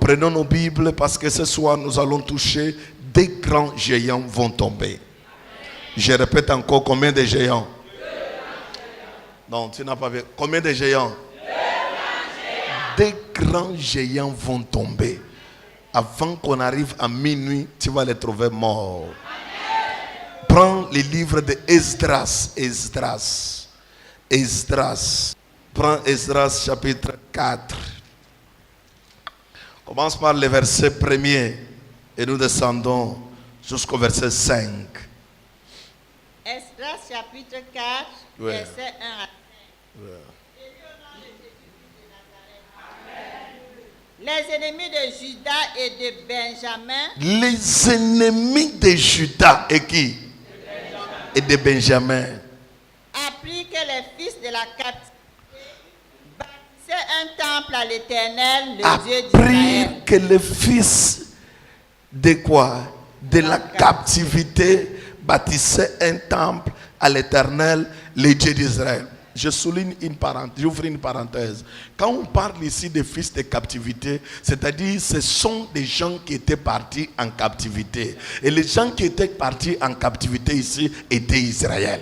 Prenons nos Bibles parce que ce soir nous allons toucher des grands géants vont tomber. Je répète encore, combien de géants? Non, tu n'as pas vu. Combien de géants? Des grands géants vont tomber. Avant qu'on arrive à minuit, tu vas les trouver morts. Prends les livres de Esdras. Prends Esdras chapitre 4. Commence par le verset 1er et nous descendons jusqu'au verset 5. Esdras chapitre 4, verset 1 à 5. Les ennemis de Juda et de Benjamin. Les ennemis de Juda et qui? Et de Benjamin. Apprit que les fils de la captivité bâtissaient un temple à l'Éternel, le Dieu d'Israël. Apprit que les fils de quoi? De la captivité bâtissaient un temple à l'Éternel, le Dieu d'Israël. Je souligne une parenthèse, j'ouvre une parenthèse. Quand on parle ici des fils de captivité, c'est-à-dire ce sont des gens qui étaient partis en captivité. Et les gens qui étaient partis en captivité ici étaient Israël.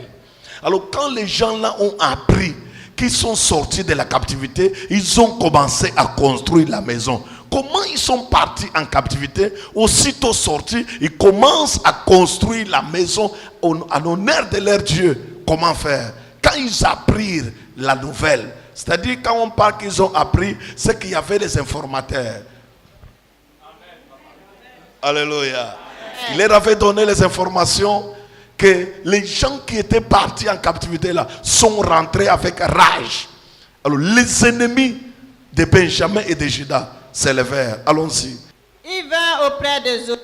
Alors quand les gens là ont appris qu'ils sont sortis de la captivité, ils ont commencé à construire la maison. Comment ils sont partis en captivité? Aussitôt sortis, ils commencent à construire la maison en l'honneur de leur Dieu. Comment faire? Quand ils apprirent la nouvelle, c'est-à-dire quand on parle qu'ils ont appris, c'est qu'il y avait des informateurs. Alléluia. Il leur avait donné les informations que les gens qui étaient partis en captivité là sont rentrés avec rage. Alors les ennemis de Benjamin et de Juda s'élevèrent. Allons-y. Il vint auprès de Zorobabel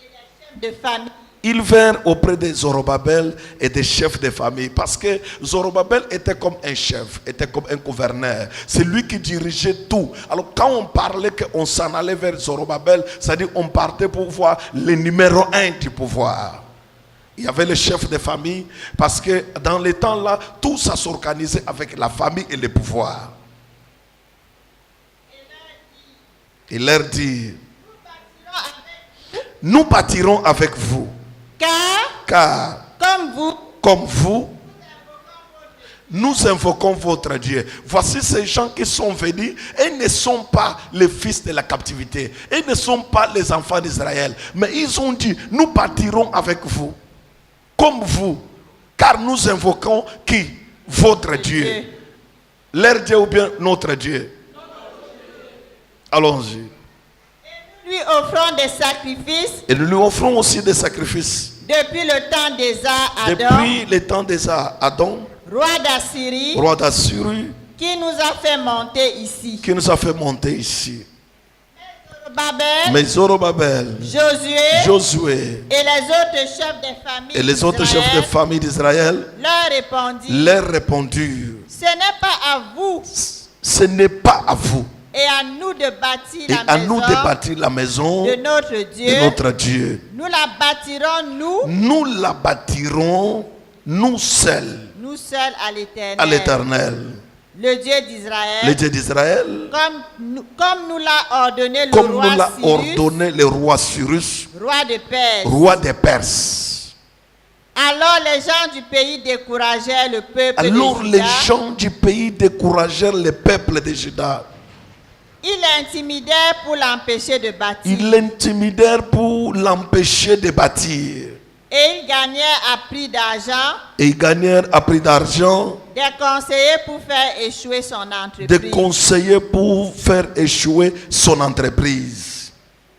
et des chefs de famille. Ils vinrent auprès de Zorobabel et des chefs de famille. Parce que Zorobabel était comme un chef, était comme un gouverneur. C'est lui qui dirigeait tout. Alors quand on parlait qu'on s'en allait vers Zorobabel, c'est-à-dire on partait pour voir le numéro 1 du pouvoir. Il y avait le chef de famille. Parce que dans les temps là, tout ça s'organisait avec la famille et le pouvoir. Il leur dit, nous bâtirons avec vous. Car comme vous, nous invoquons votre Dieu. Voici ces gens qui sont venus et ne sont pas les fils de la captivité. Ils ne sont pas les enfants d'Israël. Mais ils ont dit, nous bâtirons avec vous. Comme vous. Car nous invoquons qui? Votre Dieu. Leur Dieu ou bien notre Dieu? Allons-y. Et nous lui offrons des sacrifices. Et nous lui offrons aussi des sacrifices. Depuis le temps d'Esa-Adon. Depuis le temps d'Esa-Adon. Roi d'Assyrie. Qui nous a fait monter ici. Mais Zorobabel. Josué. Et les autres chefs de famille d'Israël. Leur répondirent. Ce n'est pas à vous. Et à nous de bâtir la maison de notre Dieu. Nous la bâtirons, nous seuls à l'Éternel. Le Dieu d'Israël. Comme nous l'a ordonné le roi Cyrus, roi des Perses. Alors les gens du pays découragèrent le peuple de Juda. Ils l'intimidèrent pour l'empêcher de bâtir. Et ils gagnèrent à prix d'argent. Des conseillers pour faire échouer son entreprise.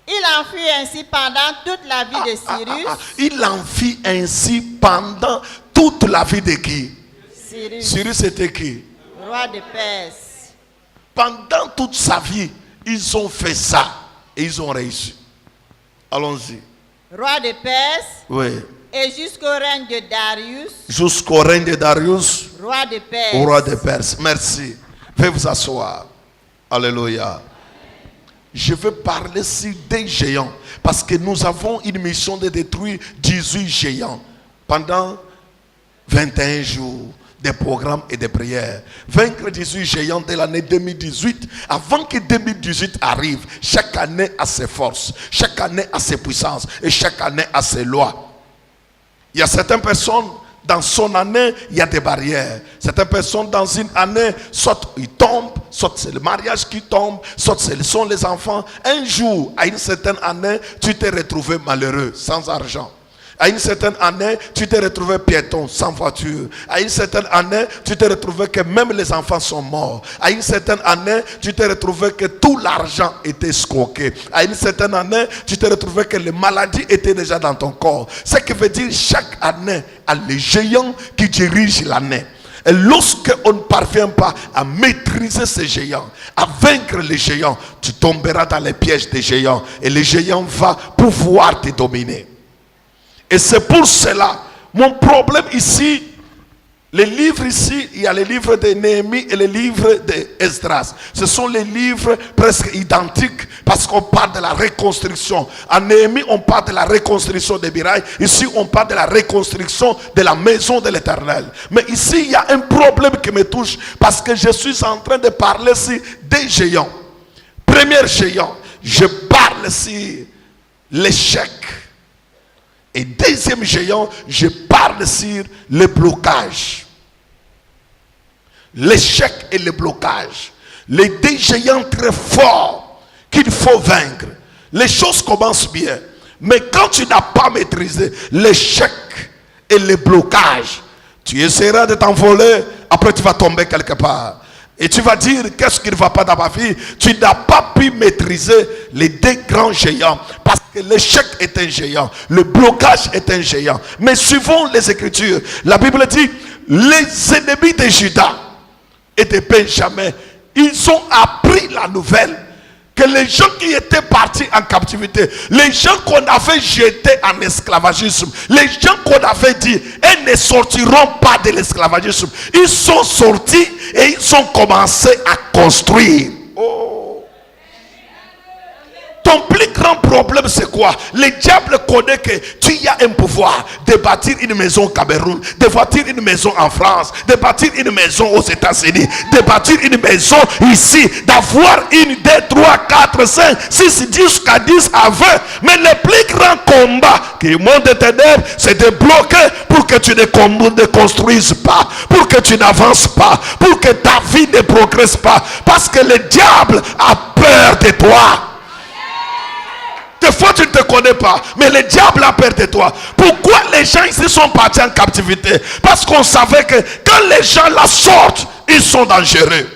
Il en fut ainsi pendant toute la vie de Cyrus. Il en fit ainsi pendant toute la vie de qui? Cyrus était qui? Roi de Perse. Pendant toute sa vie, ils ont fait ça et ils ont réussi. Allons-y. Roi de Perse. Oui. Et jusqu'au règne de Darius. Jusqu'au règne de Darius. Roi de Perse. Roi de Perse. Merci. Veuillez vous asseoir. Alléluia. Je veux parler sur des géants. Parce que nous avons une mission de détruire 18 géants. Pendant 21 jours. des programmes et des prières. Vaincre 18 géants dès l'année 2018. Avant que 2018 arrive, chaque année a ses forces, chaque année a ses puissances et chaque année a ses lois. Il y a certaines personnes, dans son année, il y a des barrières. Certaines personnes, dans une année, soit ils tombent, soit c'est le mariage qui tombe, soit ce sont les enfants. Un jour, à une certaine année, tu t'es retrouvé malheureux, sans argent. À une certaine année, tu t'es retrouvé piéton, sans voiture. À une certaine année, tu t'es retrouvé que même les enfants sont morts. À une certaine année, tu t'es retrouvé que tout l'argent était escroqué. À une certaine année, tu t'es retrouvé que les maladies étaient déjà dans ton corps. Ce qui veut dire chaque année, à les géants qui dirigent l'année. Et lorsque on ne parvient pas à maîtriser ces géants, à vaincre les géants, tu tomberas dans les pièges des géants. Et les géants vont pouvoir te dominer. Et c'est pour cela, mon problème ici, les livres ici, il y a les livres de Néhémie et les livres d'Esdras. Ce sont les livres presque identiques parce qu'on parle de la reconstruction. En Néhémie, on parle de la reconstruction des murailles. Ici, on parle de la reconstruction de la maison de l'Éternel. Mais ici, il y a un problème qui me touche parce que je suis en train de parler ici des géants. Premier géant, je parle ici l'échec. Et deuxième géant, je parle sur le blocage. L'échec et le blocage. Les deux géants très forts qu'il faut vaincre. Les choses commencent bien. Mais quand tu n'as pas maîtrisé l'échec et le blocage, tu essaieras de t'envoler, après tu vas tomber quelque part. Et tu vas dire, qu'est-ce qui ne va pas dans ma vie? Tu n'as pas pu maîtriser les deux grands géants. Parce que l'échec est un géant. Le blocage est un géant. Mais suivons les Écritures. La Bible dit, les ennemis de Juda et de Benjamin, ils ont appris la nouvelle. Que les gens qui étaient partis en captivité, les gens qu'on avait jetés en esclavagisme, les gens qu'on avait dit, ils ne sortiront pas de l'esclavagisme. Ils sont sortis et ils ont commencé à construire. Oh. Ton plus grand problème c'est quoi? Le diable connaît que tu as un pouvoir de bâtir une maison au Cameroun, de bâtir une maison en France, de bâtir une maison aux États-Unis, de bâtir une maison ici, d'avoir une, 2, 3, 4, 5, 6, 10 jusqu'à 10 à 20. Mais le plus grand combat que le monde des ténèbres, c'est de bloquer pour que tu ne construises pas, pour que tu n'avances pas, pour que ta vie ne progresse pas. Parce que le diable a peur de toi. Des fois tu ne te connais pas, mais le diable a peur de toi. Pourquoi les gens ici sont partis en captivité? Parce qu'on savait que quand les gens la sortent, ils sont dangereux.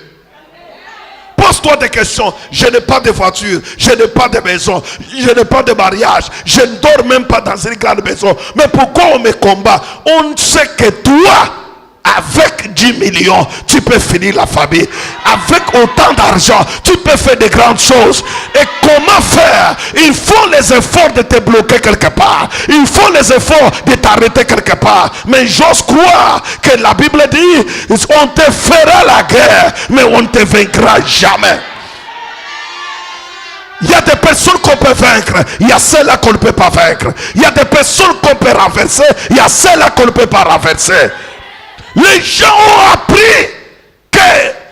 Pose-toi des questions. Je n'ai pas de voiture, je n'ai pas de maison, je n'ai pas de mariage, je ne dors même pas dans une grande maison. Mais pourquoi on me combat? On sait que toi, avec 10 millions, tu peux finir la famille. Avec autant d'argent, tu peux faire de grandes choses. Et comment faire? Il faut les efforts de te bloquer quelque part. Il faut les efforts de t'arrêter quelque part. Mais j'ose croire que la Bible dit, on te fera la guerre, mais on ne te vaincra jamais. Il y a des personnes qu'on peut vaincre, il y a celles-là qu'on ne peut pas vaincre. Il y a des personnes qu'on peut renverser, il y a celles-là qu'on ne peut pas renverser. Les gens ont appris que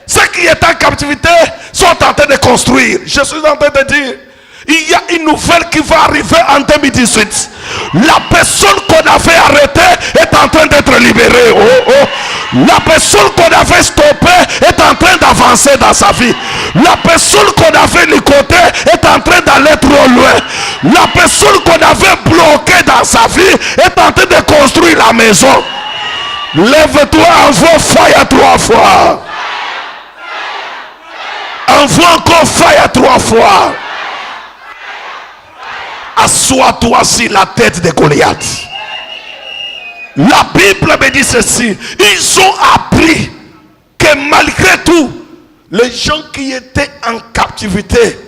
ceux qui étaient en captivité sont en train de construire. Je suis en train de dire, il y a une nouvelle qui va arriver en 2018. La personne qu'on avait arrêtée est en train d'être libérée. Oh, oh. La personne qu'on avait stoppée est en train d'avancer dans sa vie. La personne qu'on avait licotée est en train d'aller trop loin. La personne qu'on avait bloquée dans sa vie est en train de construire la maison. Lève-toi, envoie fire 3 fois. Envoie encore fire 3 fois. Assois-toi sur la tête de Goliath. La Bible me dit ceci. Ils ont appris que malgré tout, les gens qui étaient en captivité,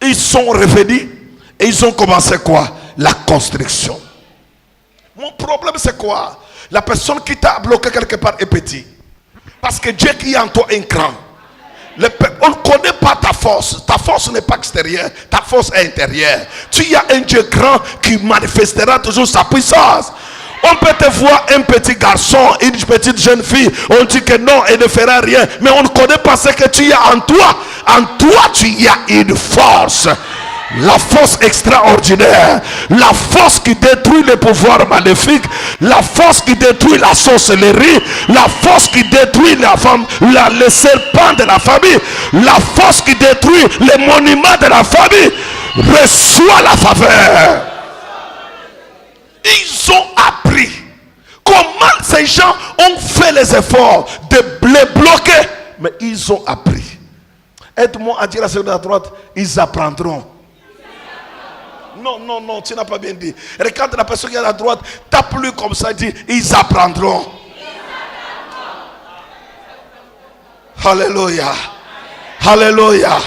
ils sont revenus et ils ont commencé quoi? La construction. Mon problème c'est quoi? La personne qui t'a bloqué quelque part est petit. Parce que Dieu qui est en toi est grand. On ne connaît pas ta force. Ta force n'est pas extérieure. Ta force est intérieure. Tu as un Dieu grand qui manifestera toujours sa puissance. On peut te voir un petit garçon, une petite jeune fille. On dit que non, elle ne fera rien. Mais on ne connaît pas ce que tu as en toi. En toi, tu y as une force. La force extraordinaire. La force qui détruit les pouvoirs maléfiques. La force qui détruit la sorcellerie. La force qui détruit les serpents de la famille. La force qui détruit les monuments de la famille. Reçois la faveur. Ils ont appris comment ces gens ont fait les efforts de les bloquer. Mais ils ont appris. Aide-moi à dire à ceux de la droite, ils apprendront. Non, tu n'as pas bien dit. Regarde la personne qui est à la droite, tape-lui comme ça, dit, ils apprendront. Alléluia. Alléluia.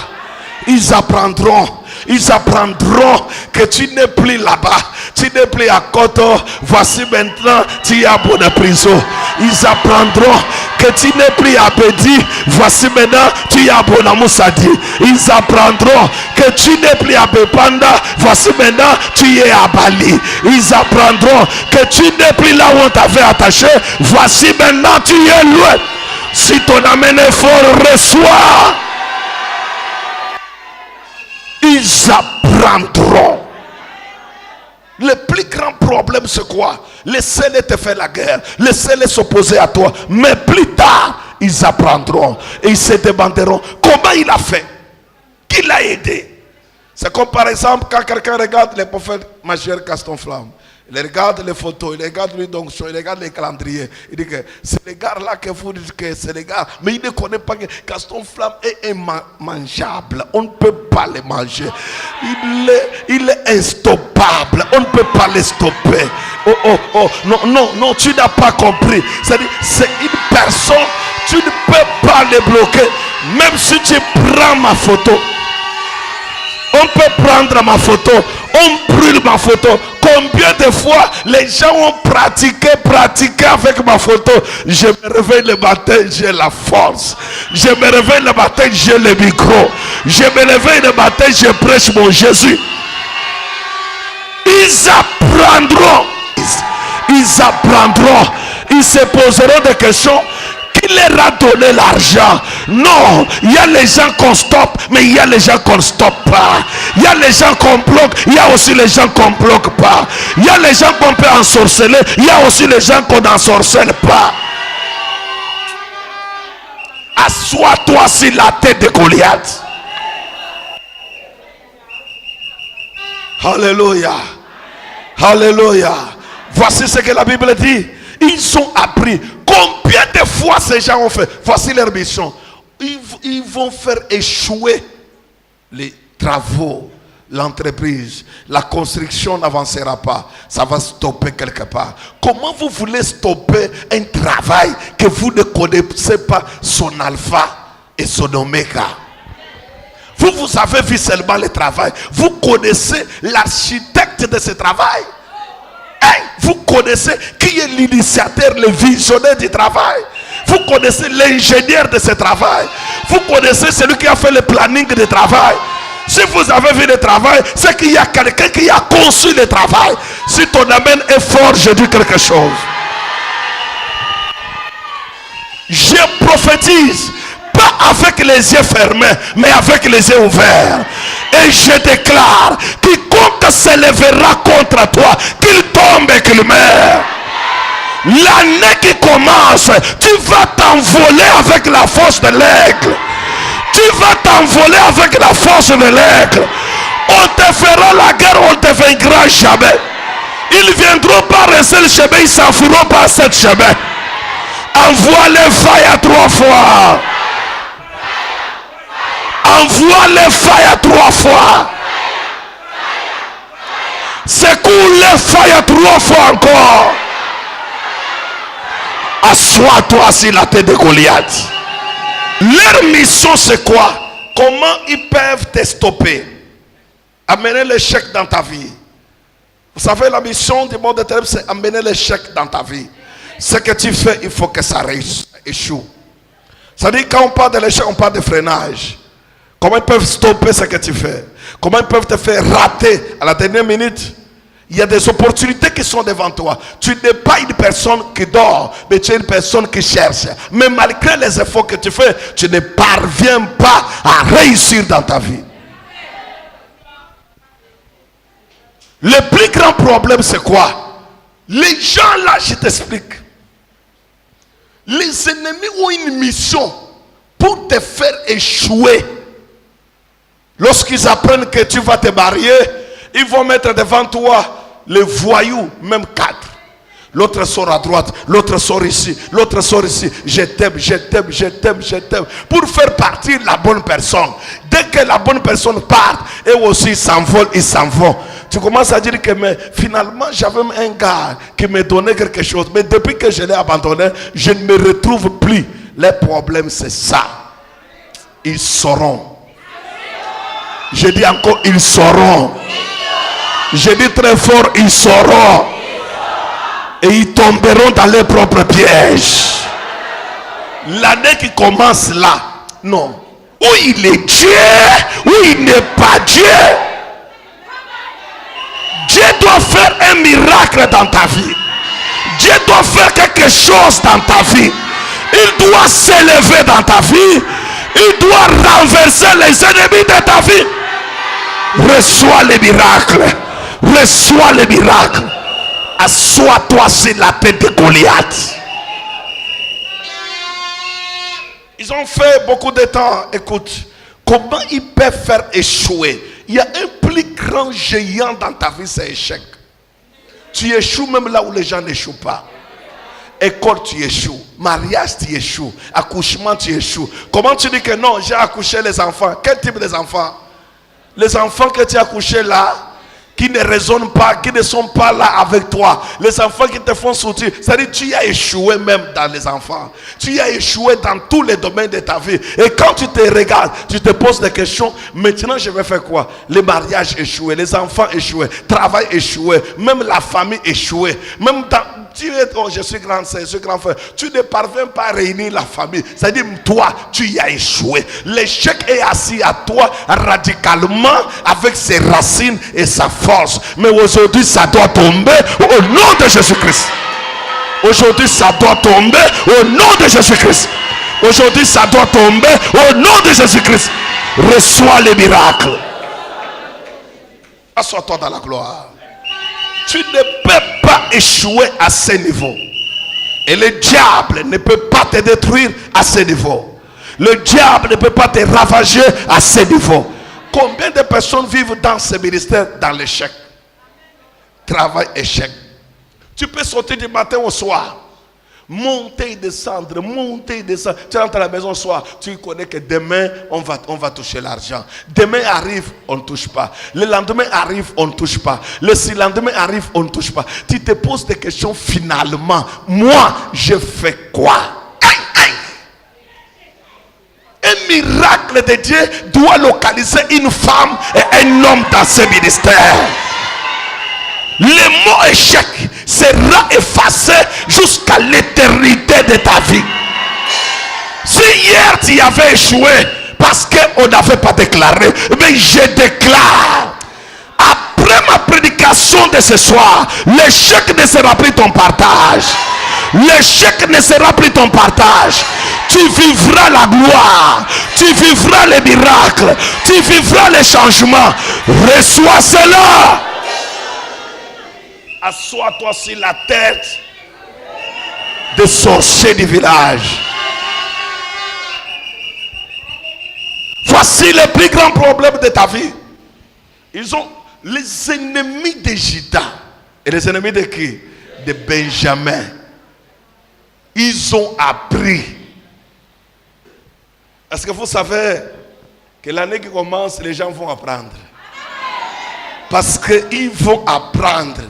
Ils apprendront. Ils apprendront que tu n'es plus là-bas. Tu n'es plus à Koto. Voici maintenant, tu es à bonne prison. Ils apprendront que tu n'es plus à Bédi. Voici maintenant, tu es à Bonamoussadi. Ils apprendront que tu n'es plus à Bepanda. Voici maintenant, tu es à Bali. Ils apprendront que tu n'es plus là où on t'avait attaché. Voici maintenant, tu es loin. Si ton amène est fort, reçois. Ils apprendront. Le plus grand problème c'est quoi? Laissez-les te faire la guerre. Laissez-les s'opposer à toi. Mais plus tard, ils apprendront. Et ils se demanderont comment il a fait. Qui l'a aidé? C'est comme par exemple quand quelqu'un regarde les prophètes majeurs Gaston Flamme. Il regarde les photos, il regarde lui donc, il regarde les calendriers. Il dit que c'est les gars là que vous dites que c'est les gars. Mais il ne connaît pas que Gaston Flamme est immangeable. On ne peut pas le manger. Il est instoppable. On ne peut pas le stopper. Oh. Non, tu n'as pas compris. C'est-à-dire, c'est une personne, tu ne peux pas le bloquer. Même si tu prends ma photo. On peut prendre ma photo, on brûle ma photo. Combien de fois les gens ont pratiqué avec ma photo. Je me réveille le matin, j'ai la force. Je me réveille le matin, j'ai le micro. Je me réveille le matin, je prêche mon Jésus. Ils apprendront. Ils apprendront. Ils se poseront des questions. Qui leur a donné l'argent? Non, il y a les gens qu'on stoppe, mais il y a les gens qu'on ne stoppe pas. Il y a les gens qu'on bloque, il y a aussi les gens qu'on ne bloque pas. Il y a les gens qu'on peut ensorceler, il y a aussi les gens qu'on n'ensorcelle pas. Assois-toi sur la tête de Goliath. Alléluia. Alléluia. Voici ce que la Bible dit. Ils ont appris. Combien de fois ces gens ont fait? Voici leur mission. Ils vont faire échouer les travaux, l'entreprise. La construction n'avancera pas. Ça va stopper quelque part. Comment vous voulez stopper un travail que vous ne connaissez pas son alpha et son oméga? Vous avez vu seulement le travail. Vous connaissez l'architecte de ce travail. Vous connaissez qui est l'initiateur, le visionnaire du travail. Vous connaissez l'ingénieur de ce travail. Vous connaissez celui qui a fait le planning du travail. Si vous avez vu le travail, c'est qu'il y a quelqu'un qui a conçu le travail. Si ton amen est fort, je dis quelque chose. Je prophétise. Pas avec les yeux fermés, mais avec les yeux ouverts. Et je déclare, quiconque se lèvera contre toi, qu'il tombe et qu'il meurt. L'année qui commence, tu vas t'envoler avec la force de l'aigle. Tu vas t'envoler avec la force de l'aigle. On te fera la guerre, on te vaincra jamais. Ils viendront par un seul chemin, ils s'enfuiront par sept chemins. Envoie les failles à 3 fois. Envoie les failles à 3 fois. Secoue les failles à 3 fois encore. Assois-toi sur la tête de Goliath. Leur mission c'est quoi? Comment ils peuvent te stopper? Amener l'échec dans ta vie. Vous savez, la mission du monde de ténèbres, c'est amener l'échec dans ta vie. Ce que tu fais, il faut que ça réussisse, échoue. C'est-à-dire, quand on parle de l'échec, on parle de freinage. Comment ils peuvent stopper ce que tu fais? Comment ils peuvent te faire rater à la dernière minute? Il y a des opportunités qui sont devant toi. Tu n'es pas une personne qui dort, mais tu es une personne qui cherche. Mais malgré les efforts que tu fais, tu ne parviens pas à réussir dans ta vie. Le plus grand problème, c'est quoi? Les gens là, je t'explique. Les ennemis ont une mission pour te faire échouer. Lorsqu'ils apprennent que tu vas te marier, ils vont mettre devant toi les voyous, même 4. L'autre sort à droite, l'autre sort ici, l'autre sort ici. Je t'aime, je t'aime, je t'aime, je t'aime. Pour faire partir la bonne personne. Dès que la bonne personne part, eux aussi ils s'envolent, ils s'en vont. Tu commences à dire que mais, finalement j'avais un gars qui me donnait quelque chose. Mais depuis que je l'ai abandonné, je ne me retrouve plus. Les problèmes c'est ça. Ils sauront. Je dis encore, ils sauront. Je dis très fort, ils sauront. Et ils tomberont dans leurs propres pièges. L'année qui commence là, non. Ou il est Dieu, ou il n'est pas Dieu. Dieu doit faire un miracle dans ta vie. Dieu doit faire quelque chose dans ta vie. Il doit s'élever dans ta vie. Il doit renverser les ennemis de ta vie. Reçois les miracles. Reçois les miracles. Assois-toi sur la tête de Goliath. Ils ont fait beaucoup de temps. Écoute, comment ils peuvent faire échouer? Il y a un plus grand géant dans ta vie, c'est échec. Tu échoues même là où les gens n'échouent pas. École, tu échoues. Mariage, tu échoues. Accouchement, tu échoues. Comment tu dis que non, j'ai accouché les enfants? Quel type d'enfants? Les enfants que tu as accouchés là, qui ne raisonnent pas, qui ne sont pas là avec toi. Les enfants qui te font sortir. C'est-à-dire que tu as échoué même dans les enfants. Tu as échoué dans tous les domaines de ta vie. Et quand tu te regardes, tu te poses des questions. Maintenant, je vais faire quoi? Les mariages échoués, les enfants échoués, travail échoué, même la famille échouée. Même dans... Tu es, oh, je suis grand frère, je suis grand frère. Tu ne parviens pas à réunir la famille. C'est-à-dire, toi, tu y as échoué. L'échec est assis à toi radicalement avec ses racines et sa force. Mais aujourd'hui, ça doit tomber au nom de Jésus-Christ. Aujourd'hui, ça doit tomber au nom de Jésus-Christ. Aujourd'hui, ça doit tomber au nom de Jésus-Christ. Reçois les miracles. Assois-toi dans la gloire. Tu ne peux pas échouer à ce niveau. Et le diable ne peut pas te détruire à ce niveau. Le diable ne peut pas te ravager à ce niveau. Combien de personnes vivent dans ce ministère dans l'échec? Travail, échec. Tu peux sortir du matin au soir. Monter et descendre, monter et descendre. Tu rentres à la maison le soir, tu connais que demain, on va toucher l'argent. Demain arrive, on ne touche pas. Le lendemain arrive, on ne touche pas. Le lendemain arrive, on ne touche pas. Tu te poses des questions finalement. Moi, je fais quoi? Aïe, aïe. Un miracle de Dieu doit localiser une femme et un homme dans ce ministère. Le mot échec sera effacé jusqu'à l'éternité de ta vie. Si hier tu avais échoué parce qu'on n'avait pas déclaré, mais je déclare, après ma prédication de ce soir, l'échec ne sera plus ton partage. L'échec ne sera plus ton partage. Tu vivras la gloire, tu vivras les miracles, tu vivras les changements. Reçois cela. Assois-toi sur la tête des sorciers du village. Voici le plus grand problème de ta vie. Ils ont les ennemis de Juda. Et les ennemis de qui? De Benjamin. Ils ont appris. Est-ce que vous savez que l'année qui commence, les gens vont apprendre? Parce qu'ils vont apprendre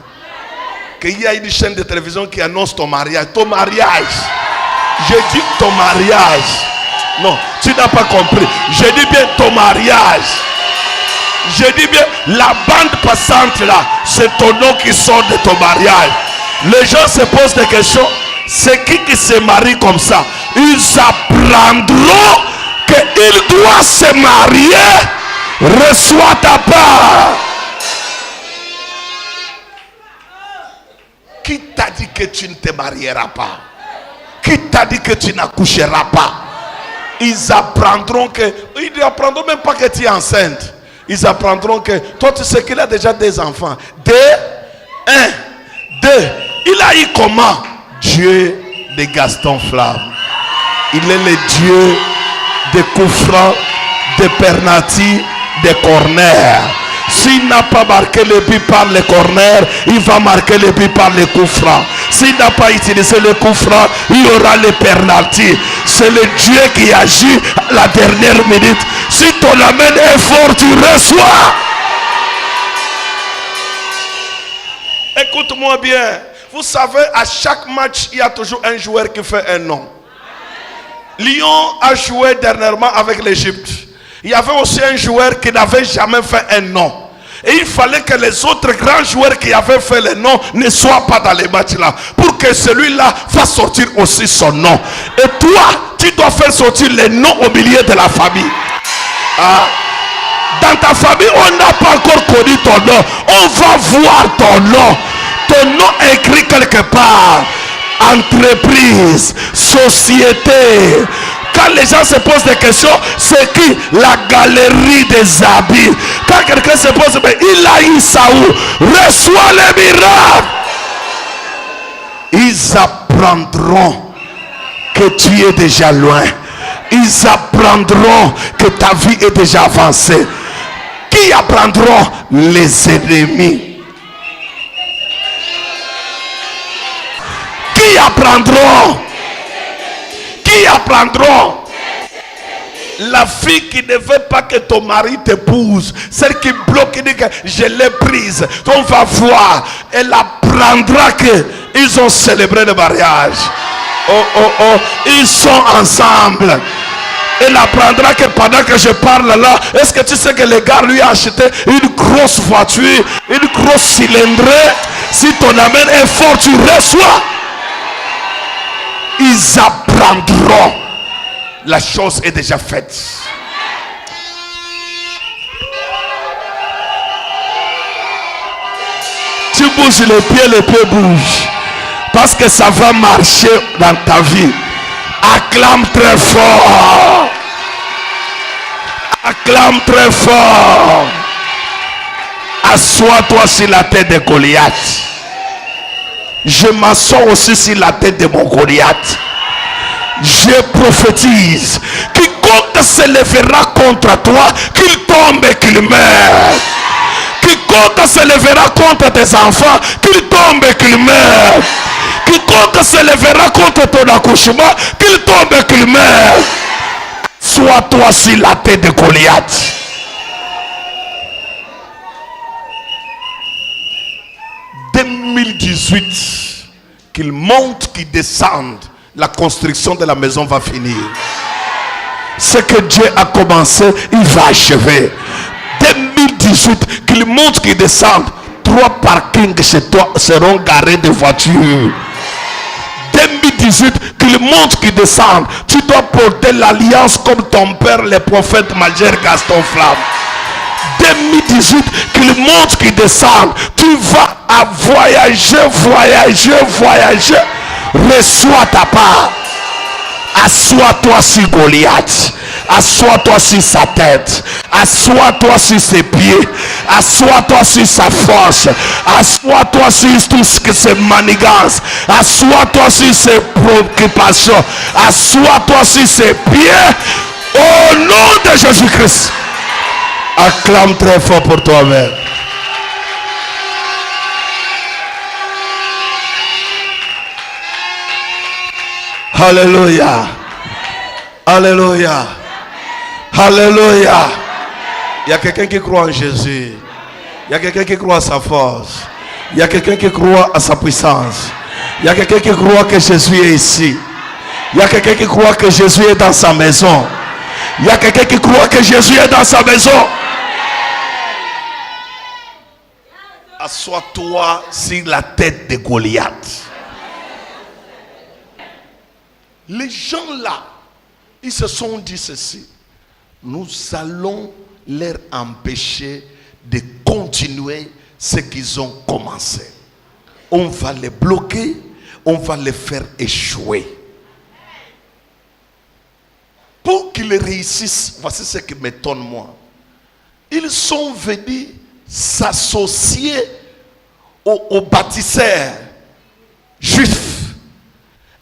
qu'il y a une chaîne de télévision qui annonce ton mariage. Ton mariage. Je dis ton mariage. Non, tu n'as pas compris. Je dis bien ton mariage. Je dis bien la bande passante là. C'est ton nom qui sort de ton mariage. Les gens se posent des questions. C'est qui se marie comme ça? Ils apprendront qu'il doit se marier. Reçois ta part. Qui t'a dit que tu ne te marieras pas? Qui t'a dit que tu n'accoucheras pas? Ils apprendront ils n'apprendront même pas que tu es enceinte. Ils apprendront que toi tu sais qu'il a déjà des enfants. 2, 1, 2. Il a eu comment? Dieu de Gaston Flamme. Il est le Dieu des coups francs, des Pernati, des corners. S'il n'a pas marqué le but par les corners, il va marquer le but par les coups francs. S'il n'a pas utilisé le coup franc, il y aura les penalty. C'est le Dieu qui agit à la dernière minute. Si ton amen est fort, tu reçois. Écoute-moi bien. Vous savez, à chaque match, il y a toujours un joueur qui fait un nom. Lyon a joué dernièrement avec l'Égypte. Il y avait aussi un joueur qui n'avait jamais fait un nom. Et il fallait que les autres grands joueurs qui avaient fait le nom ne soient pas dans les matchs là. Pour que celui-là fasse sortir aussi son nom. Et toi, tu dois faire sortir les noms au milieu de la famille. Dans ta famille, on n'a pas encore connu ton nom. On va voir ton nom. Ton nom est écrit quelque part. Entreprise, société. Quand les gens se posent des questions, c'est qui? La galerie des habits. Quand quelqu'un se pose, mais il a eu ça où? Reçois les miracles. Ils apprendront que tu es déjà loin. Ils apprendront que ta vie est déjà avancée. Qui apprendront? Les ennemis. Qui apprendront? Qui apprendront? La fille qui ne veut pas que ton mari t'épouse, celle qui bloque, qui dit que je l'ai prise, on va voir, elle apprendra que ils ont célébré le mariage. Ils sont ensemble. Elle apprendra que pendant que je parle là, est-ce que tu sais que le gars lui a acheté une grosse voiture, une grosse cylindrée? Si ton amen est fort, tu reçois. Ils apprendront. La chose est déjà faite. Tu bouges les pieds bougent. Parce que ça va marcher dans ta vie. Acclame très fort. Acclame très fort. Assois-toi sur la tête de Goliath. Je m'assois aussi sur la tête de mon Goliath. Je prophétise. Quiconque se lèvera contre toi, qu'il tombe et qu'il meure. Quiconque se lèvera contre tes enfants, qu'il tombe et qu'il meure. Quiconque se lèvera contre ton accouchement, qu'il tombe et qu'il meure. Sois-toi sur la tête de Goliath. « 2018, qu'il monte, qu'il descende, la construction de la maison va finir. Ce que Dieu a commencé, il va achever. 2018, qu'il monte, qu'il descende, 3 parkings chez toi seront garés de voitures. 2018, qu'il monte, qu'il descende, tu dois porter l'alliance comme ton père, le prophète majeur Gaston Flamme. 2018, qu'il monte, qu'il descende, tu vas à voyager. Reçois ta part. Assois-toi sur Goliath. Assois-toi sur sa tête. Assois-toi sur ses pieds. Assois-toi sur sa force. Assois-toi sur tout ce que c'est manigance. Assois-toi sur ses préoccupations. Assois-toi sur ses pieds. Au nom de Jésus-Christ. Acclame très fort pour toi-même. Alléluia. Alléluia. Alléluia. Il y a quelqu'un qui croit en Jésus. Il y a quelqu'un qui croit à sa force. Il y a quelqu'un qui croit à sa puissance. Il y a quelqu'un qui croit que Jésus est ici. Il y a quelqu'un qui croit que Jésus est dans sa maison. Il y a quelqu'un qui croit que Jésus est dans sa maison. Assois-toi sur la tête de Goliath. Les gens là, ils se sont dit ceci. Nous allons leur empêcher de continuer ce qu'ils ont commencé. on va les bloquer, on va les faire échouer. Pour qu'ils réussissent, voici ce qui m'étonne moi. Ils sont venus s'associer aux bâtisseurs juifs.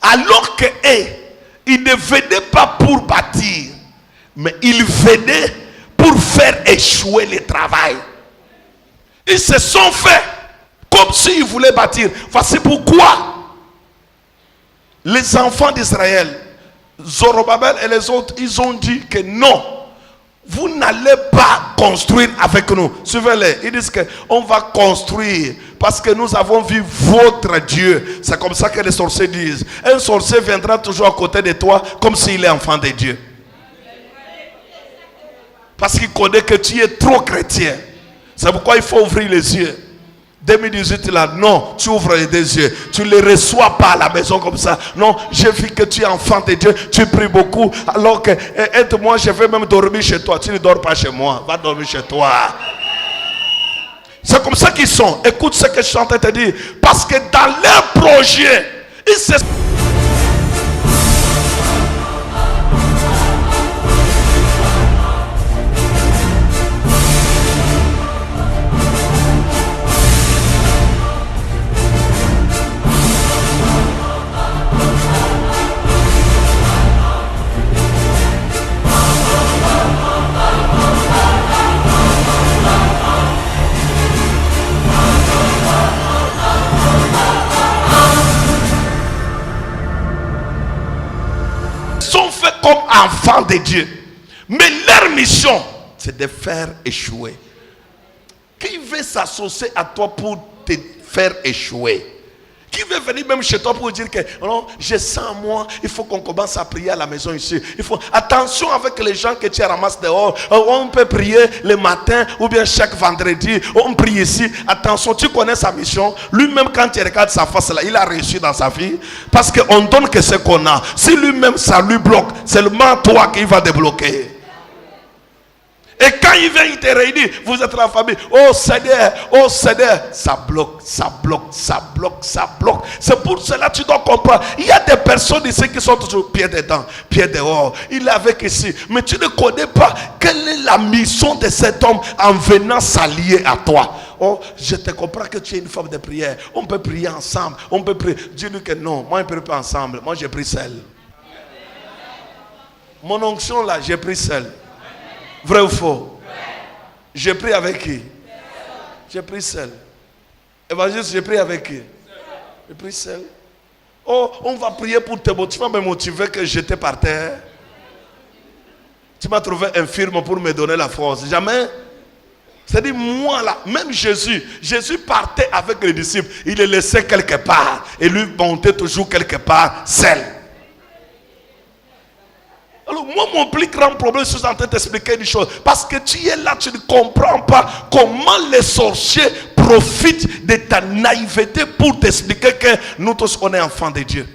Alors qu'eux, ils ne venaient pas pour bâtir, mais ils venaient pour faire échouer le travail. Ils se sont fait comme s'ils voulaient bâtir. Voici pourquoi les enfants d'Israël, Zorobabel et les autres, ils ont dit que non, vous n'allez pas construire avec nous. Suivez-les, ils disent qu'on va construire parce que nous avons vu votre Dieu. C'est comme ça que les sorciers disent. Un sorcier viendra toujours à côté de toi comme s'il est enfant de Dieu. Parce qu'il connaît que tu es trop chrétien. C'est pourquoi il faut ouvrir les yeux. 2018 là, non, tu ouvres les deux yeux. Tu ne les reçois pas à la maison comme ça. Non, j'ai vu que tu es enfant de Dieu. Tu pries beaucoup. Alors que, aide-moi, je vais même dormir chez toi. Tu ne dors pas chez moi. Va dormir chez toi. C'est comme ça qu'ils sont. Écoute ce que je suis en train de te dire. Parce que dans leur projet, ils se... enfants de Dieu. Mais leur mission, c'est de faire échouer. Qui veut s'associer à toi pour te faire échouer? Qui veut venir même chez toi pour dire que non, je sens moi, il faut qu'on commence à prier à la maison ici. Il faut attention avec les gens que tu ramasses dehors. On peut prier le matin ou bien chaque vendredi. On prie ici. Attention, tu connais sa mission. Lui-même, quand tu regardes sa face là, il a réussi dans sa vie. Parce qu'on donne que ce qu'on a. Si lui-même ça lui bloque, c'est seulement toi qui va débloquer. Et quand il vient, il te réunit, vous êtes la famille. Oh Seigneur, ça bloque, ça bloque, ça bloque, ça bloque. C'est pour cela que tu dois comprendre. Il y a des personnes ici qui sont toujours pieds dedans, pieds dehors. Il est avec ici. Mais tu ne connais pas quelle est la mission de cet homme en venant s'allier à toi. Oh, je te comprends que tu es une femme de prière. On peut prier ensemble. On peut prier. Dis-lui que non, moi je ne prie pas ensemble. Moi j'ai pris seul. Mon onction là, j'ai pris seul. Vrai ou faux? J'ai pris avec qui? J'ai pris seul. Évangéliste, j'ai pris avec qui? J'ai pris seul. Oh, on va prier pour te motiver. Tu vas me motiver que j'étais par terre. Tu m'as trouvé infirme pour me donner la force. Jamais. C'est-à-dire moi là, même Jésus partait avec les disciples. Il les laissait quelque part. Et lui montait toujours quelque part seul. Alors moi, mon plus grand problème, je suis en train de t'expliquer une chose. Parce que tu es là, tu ne comprends pas comment les sorciers profitent de ta naïveté pour t'expliquer que nous tous, on est enfants de Dieu.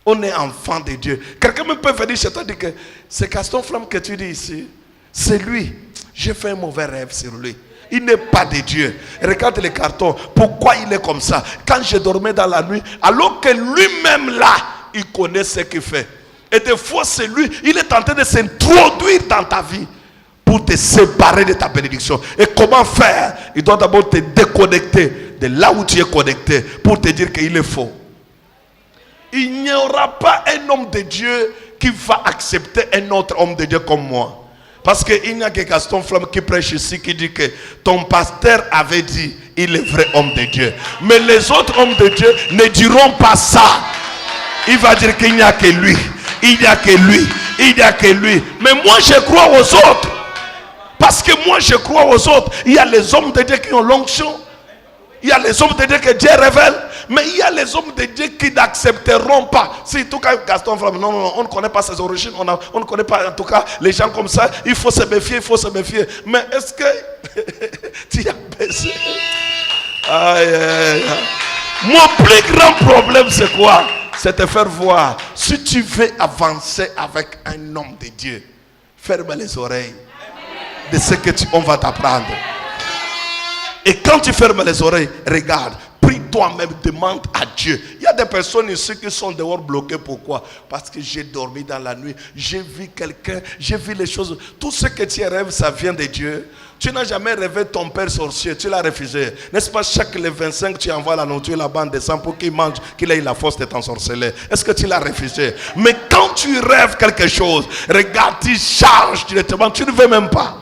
On est enfants de Dieu. Quelqu'un me peut venir chez toi et dire que c'est Gaston Flamme que tu dis ici. C'est lui. J'ai fait un mauvais rêve sur lui. Il n'est pas de Dieu. Regarde les cartons. Pourquoi il est comme ça? Quand je dormais dans la nuit, alors que lui-même là, il connaît ce qu'il fait. Et des fois, c'est lui, il est en train de s'introduire dans ta vie pour te séparer de ta bénédiction. Et comment faire? Il doit d'abord te déconnecter de là où tu es connecté pour te dire qu'il est faux. Il n'y aura pas un homme de Dieu qui va accepter un autre homme de Dieu comme moi. Parce qu'il n'y a que Gaston Flamme qui prêche ici qui dit que ton pasteur avait dit il est vrai homme de Dieu. Mais les autres hommes de Dieu ne diront pas ça. Il va dire qu'il n'y a que lui. Il n'y a que lui, il n'y a que lui. Mais moi je crois aux autres. Parce que moi je crois aux autres. Il y a les hommes de Dieu qui ont l'onction. Il y a les hommes de Dieu que Dieu révèle. Mais il y a les hommes de Dieu qui n'accepteront pas. Si tout cas Gaston Flamme, non, on ne connaît pas ses origines. On ne connaît pas en tout cas les gens comme ça. Il faut se méfier, il faut se méfier. Mais est-ce que tu as baissé? Aïe, aïe, aïe. Mon plus grand problème c'est quoi? C'est te faire voir. Si tu veux avancer avec un homme de Dieu, ferme les oreilles de ce que on va t'apprendre. Et quand tu fermes les oreilles, regarde, prie toi-même, demande à Dieu. Il y a des personnes ici qui sont dehors bloquées. Pourquoi? Parce que j'ai dormi dans la nuit. J'ai vu quelqu'un, j'ai vu les choses. Tout ce que tu rêves, ça vient de Dieu. Tu n'as jamais rêvé ton père sorcier, tu l'as refusé. N'est-ce pas, chaque les 25, tu envoies la nourriture là-bas en décembre pour qu'il mange, qu'il ait la force de t'ensorceler. Est-ce que tu l'as refusé? Mais quand tu rêves quelque chose, regarde, tu charges directement, tu ne veux même pas.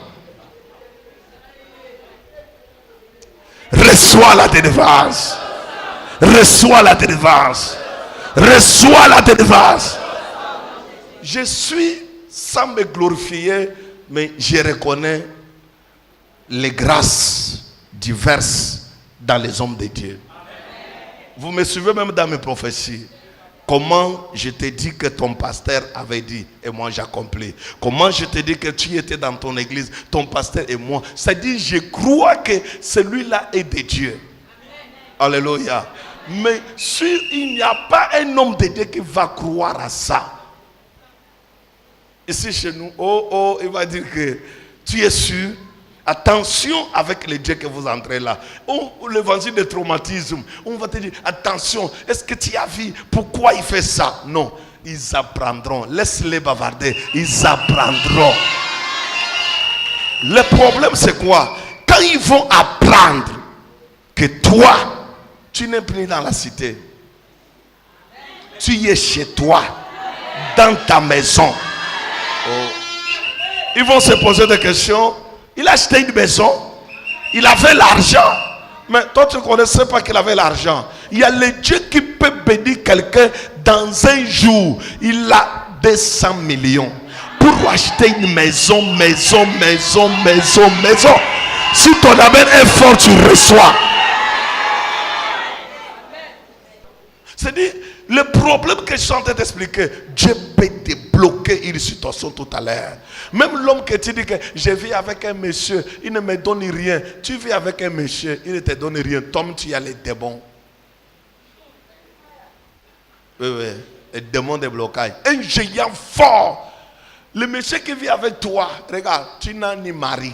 Reçois la délivrance. Reçois la délivrance. Reçois la délivrance. Je suis, sans me glorifier, mais je reconnais les grâces diverses dans les hommes de Dieu. Vous me suivez même dans mes prophéties. Comment je t'ai dit que ton pasteur avait dit et moi j'accomplis. Comment je t'ai dit que tu étais dans ton église, ton pasteur et moi. C'est-à-dire je crois que celui-là est de Dieu. Alléluia. Mais il n'y a pas un homme de Dieu qui va croire à ça. Ici chez nous, il va dire que tu es sûr. Attention avec les dieux que vous entrez là. L'évangile de traumatisme. On va te dire, attention, est-ce que tu as vu pourquoi il fait ça? Non, ils apprendront. Laisse-les bavarder, ils apprendront. Le problème c'est quoi? Quand ils vont apprendre que toi, tu n'es plus dans la cité. Tu es chez toi, dans ta maison. Ils vont se poser des questions. Il a acheté une maison, il avait l'argent, mais toi tu ne connaissais pas qu'il avait l'argent. Il y a le Dieu qui peut bénir quelqu'un dans un jour. Il a 200 millions pour acheter une maison. Si ton amen est fort, tu reçois. C'est-à-dire, le problème que je suis en train d'expliquer, Dieu peut débloquer une situation tout à l'heure. Même l'homme que tu dis que je vis avec un monsieur, il ne me donne rien. Tu vis avec un monsieur, il ne te donne rien. Tom, tu as les démons. Oui, les démons de blocage. Un géant fort. Le monsieur qui vit avec toi, regarde, tu n'as ni mari.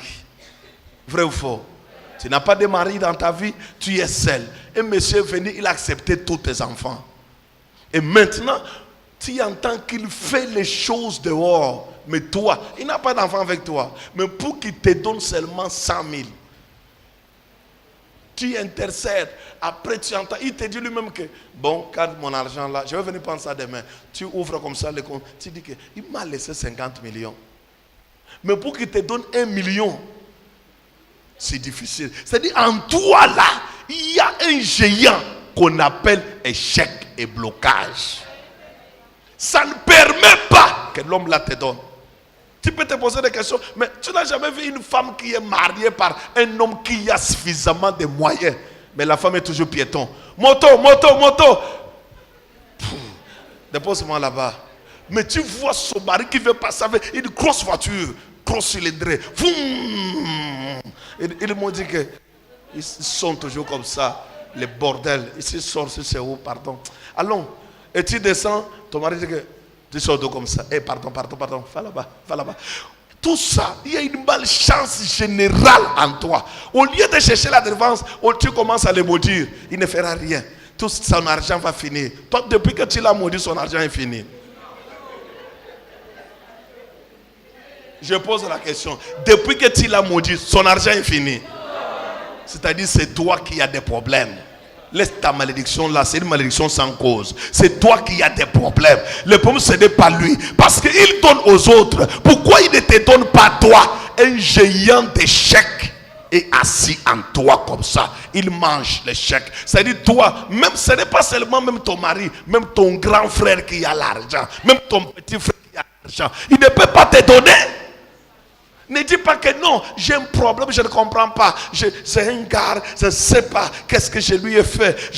Vrai ou faux? Tu n'as pas de mari dans ta vie, tu es seul. Un monsieur est venu, il a accepté tous tes enfants. Et maintenant, tu entends qu'il fait les choses dehors. Mais toi, il n'a pas d'enfant avec toi. Mais pour qu'il te donne seulement 100 000. Tu intercèdes. Après, tu entends. Il te dit lui-même que, bon, garde mon argent là. Je vais venir prendre ça demain. Tu ouvres comme ça le compte. Tu dis qu'il m'a laissé 50 millions. Mais pour qu'il te donne 1 million, c'est difficile. C'est-à-dire, en toi là, il y a un géant qu'on appelle échec et blocage. Ça ne permet pas que l'homme là te donne. Tu peux te poser des questions, mais tu n'as jamais vu une femme qui est mariée par un homme qui a suffisamment de moyens. Mais la femme est toujours piéton. Moto. Dépose-moi là-bas. Mais tu vois son mari qui veut passer avec une grosse voiture, grosse cylindrée. Ils m'ont dit qu'ils sont toujours comme ça. Les bordels. Ici, sort, c'est où, pardon. Allons. Et tu descends, ton mari dit que tu sors de comme ça. Pardon. Va là-bas. Tout ça, il y a une malchance générale en toi. Au lieu de chercher la délivrance, tu commences à le maudire. Il ne fera rien. Tout son argent va finir. Toi, depuis que tu l'as maudit, son argent est fini. Je pose la question. Depuis que tu l'as maudit, son argent est fini. C'est-à-dire, c'est toi qui as des problèmes. Laisse ta malédiction là, c'est une malédiction sans cause. C'est toi qui as des problèmes. Le problème, ce n'est pas lui. Parce qu'il donne aux autres. Pourquoi il ne te donne pas toi? Un géant d'échecs est assis en toi comme ça. Il mange l'échec. C'est-à-dire toi, même ce n'est pas seulement même ton mari, même ton grand frère qui a l'argent, même ton petit frère qui a l'argent, il ne peut pas te donner. Ne dis pas que non, j'ai un problème, je ne comprends pas. C'est un gars, je ne sais pas qu'est-ce que je lui ai fait.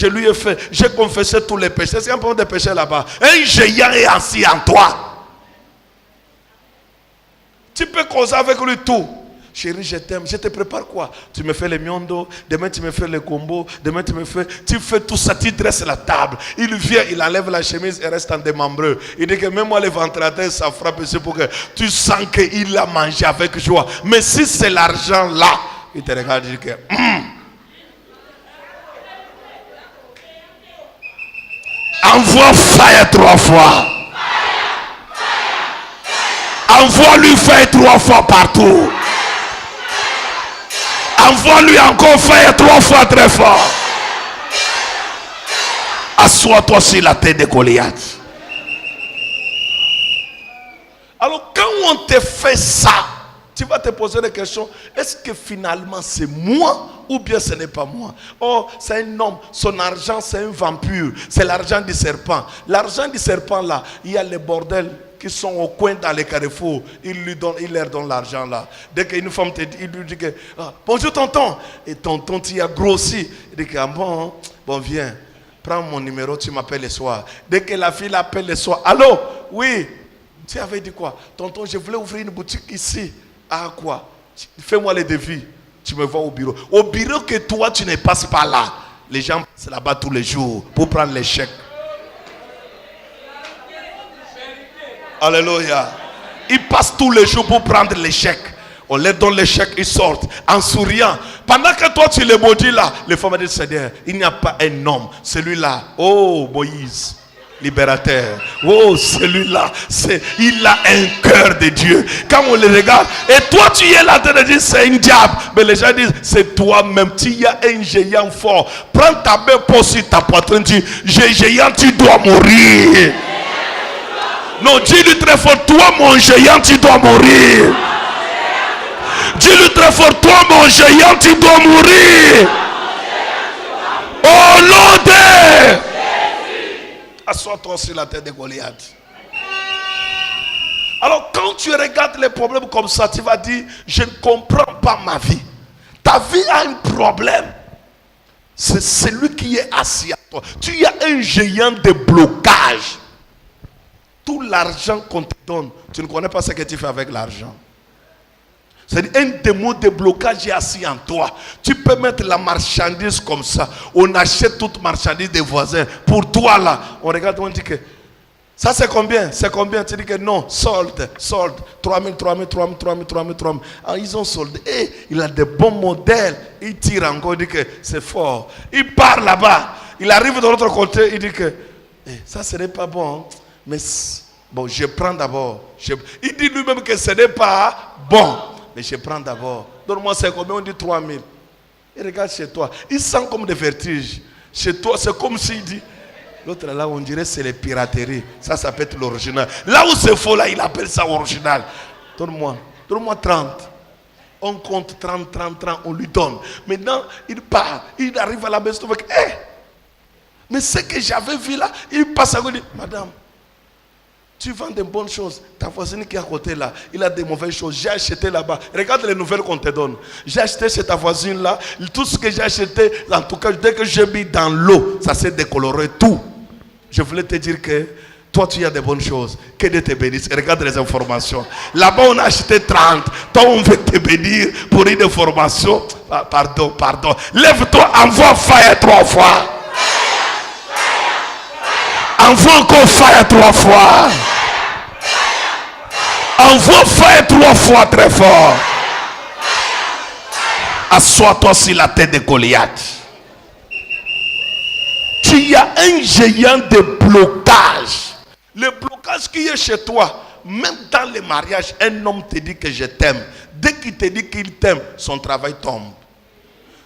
J'ai confessé tous les péchés. C'est un problème de péché là-bas. Un géant est assis en toi. Tu peux causer avec lui tout. Chérie, je t'aime. Je te prépare quoi? Tu me fais les miondo, demain tu me fais les combos, demain tu fais tout ça, tu dresses la table. Il vient, il enlève la chemise et reste en démembreux. Il dit que même moi, les ventilateurs, ça frappe ici pour que tu sens qu'il a mangé avec joie. Mais si c'est l'argent là, il te regarde et dit que Envoie fire 3 fois. Envoie-lui fire 3 fois partout. Envoie-lui encore fire 3 fois très fort. Assois-toi sur la tête de Goliath. Alors quand on te fait ça, tu vas te poser des questions. Est-ce que finalement c'est moi ou bien ce n'est pas moi? Oh, c'est un homme, son argent c'est un vampire. C'est l'argent du serpent. L'argent du serpent là, il y a les bordels qui sont au coin dans les carrefours. Il leur donne l'argent là. Dès qu'une femme te dit, il lui dit que bonjour tonton. Et tonton tu as grossi. Il dit que bon viens, prends mon numéro, tu m'appelles le soir. Dès que la fille l'appelle le soir, allô, oui. Tu avais dit quoi? Tonton, je voulais ouvrir une boutique ici. Ah quoi? Fais-moi les devis. Tu me vois au bureau. Au bureau que toi, tu ne passes pas là. Les gens passent là-bas tous les jours pour prendre les chèques. Alléluia. Ils passent tous les jours pour prendre les chèques. On leur donne les chèques, ils sortent en souriant. Pendant que toi, tu les maudis là, les femmes disent, Seigneur, il n'y a pas un homme. Celui-là, oh Moïse. Libérateur. Oh, celui-là, il a un cœur de Dieu. Quand on le regarde, et toi tu es là, tu te dis c'est un diable. Mais les gens disent c'est toi-même. Tu as un géant fort. Prends ta main, pose sur ta poitrine. Dis géant, tu dois mourir. Non, dis-lui très fort, toi mon géant, tu dois mourir. Dis-lui très fort, toi mon géant, tu dois mourir. Oh nom de assois-toi sur la tête de Goliath. Alors quand tu regardes les problèmes comme ça, tu vas dire, je ne comprends pas ma vie. Ta vie a un problème. C'est celui qui est assis à toi. Tu as un géant de blocage. Tout l'argent qu'on te donne, tu ne connais pas ce que tu fais avec l'argent. C'est un démon de blocage est assis en toi. Tu peux mettre la marchandise comme ça. On achète toute marchandise des voisins. Pour toi là, on regarde, on dit que ça c'est combien? C'est combien? Tu dis que non, solde. 3 000. Ah, ils ont soldé. Et il a des bons modèles. Il tire encore, il dit que c'est fort. Il part là-bas. Il arrive de l'autre côté, il dit que ça serait pas bon. Mais bon, je prends d'abord. Il dit lui-même que ce n'est pas bon. Mais je prends d'abord. Donne-moi c'est combien? On dit 3 000. Il regarde chez toi. Il sent comme des vertiges. Chez toi, c'est comme s'il dit. L'autre là, on dirait c'est les pirateries. Ça peut être l'original. Là où c'est faux, là, il appelle ça original. Donne-moi 30. On compte 30, on lui donne. Maintenant, il part. Il arrive à la maison avec. Mais ce que j'avais vu là, il passe à côté. Madame, tu vends des bonnes choses. Ta voisine qui est à côté là, il a des mauvaises choses. J'ai acheté là-bas. Regarde les nouvelles qu'on te donne. J'ai acheté chez ta voisine là. Tout ce que j'ai acheté, en tout cas, dès que j'ai mis dans l'eau, ça s'est décoloré tout. Je voulais te dire que toi, tu as des bonnes choses. Que Dieu te bénisse. Regarde les informations. Là-bas, on a acheté 30. Toi, on veut te bénir pour une information. Pardon. Lève-toi, envoie fire 3 fois. Envoie encore fire 3 fois. Envoie fire 3 fois très fort. Assois-toi sur la tête de Goliath. Tu as un géant de blocage. Le blocage qui est chez toi, même dans les mariages, un homme te dit que je t'aime. Dès qu'il te dit qu'il t'aime, son travail tombe.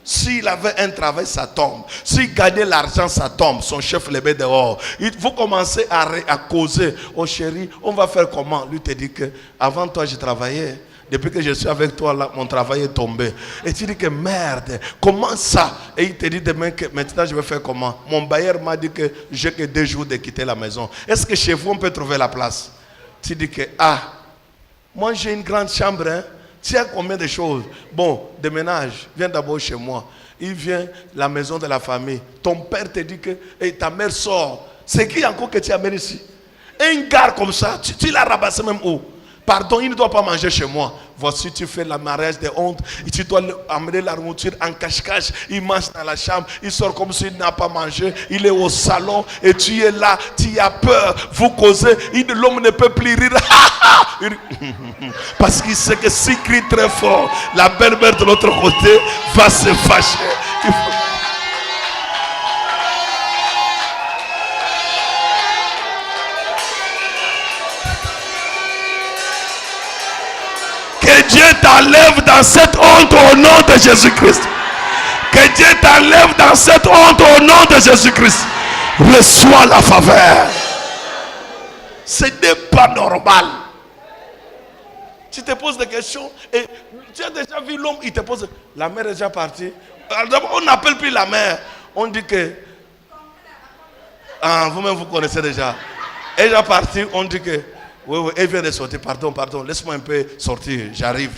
S'il avait un travail, ça tombe. S'il gagnait l'argent, ça tombe. Son chef le met dehors. Il faut commencer à causer. Oh chérie, on va faire comment? Lui te dit que avant toi, je travaillais. Depuis que je suis avec toi, là, mon travail est tombé. Et tu dis que merde, comment ça? Et il te dit demain que maintenant je vais faire comment? Mon bailleur m'a dit que j'ai que 2 jours de quitter la maison. Est-ce que chez vous on peut trouver la place? Tu dis que moi j'ai une grande chambre, hein? Tu as combien de choses? Bon, déménage, viens d'abord chez moi. Il vient la maison de la famille. Ton père te dit que ta mère sort. C'est qui encore que tu amènes ici? Un gars comme ça, tu l'as ramassé même où? Pardon, il ne doit pas manger chez moi. Voici, tu fais le mariage de honte. Et tu dois amener la nourriture en cache-cache. Il mange dans la chambre. Il sort comme s'il n'a pas mangé. Il est au salon. Et tu es là. Tu as peur. Vous causez. L'homme ne peut plus rire. Parce qu'il sait que s'il crie très fort, la belle-mère de l'autre côté va se fâcher. Que Dieu t'enlève dans cette honte au nom de Jésus-Christ. Que Dieu t'enlève dans cette honte au nom de Jésus-Christ. Reçois la faveur. Ce n'est pas normal. Tu te poses des questions et tu as déjà vu l'homme, il te pose, la mère est déjà partie. Alors, on n'appelle plus la mère. On dit que, vous-même vous connaissez déjà. Elle est déjà partie, on dit que, oui, elle vient de sortir, pardon, laisse-moi un peu sortir, j'arrive.